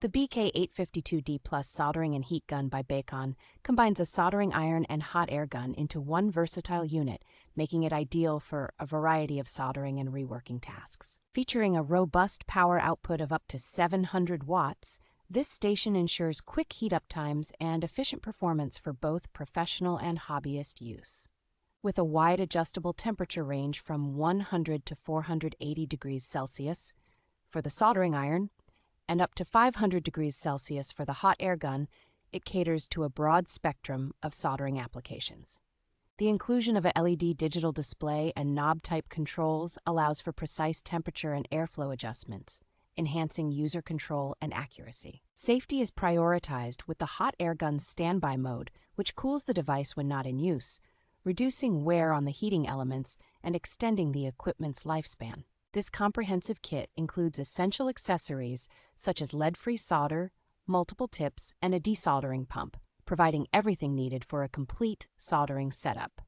The BK852D Soldering and Heat Gun by Bakon combines a soldering iron and hot air gun into one versatile unit, making it ideal for a variety of soldering and reworking tasks. Featuring a robust power output of up to 700 watts, this station ensures quick heat-up times and efficient performance for both professional and hobbyist use. With a wide adjustable temperature range from 100 to 480 degrees Celsius for the soldering iron, and up to 500 degrees Celsius for the hot air gun, it caters to a broad spectrum of soldering applications. The inclusion of a LED digital display and knob-type controls allows for precise temperature and airflow adjustments, enhancing user control and accuracy. Safety is prioritized with the hot air gun's standby mode, which cools the device when not in use, reducing wear on the heating elements and extending the equipment's lifespan. This comprehensive kit includes essential accessories such as lead-free solder, multiple tips, and a desoldering pump, providing everything needed for a complete soldering setup.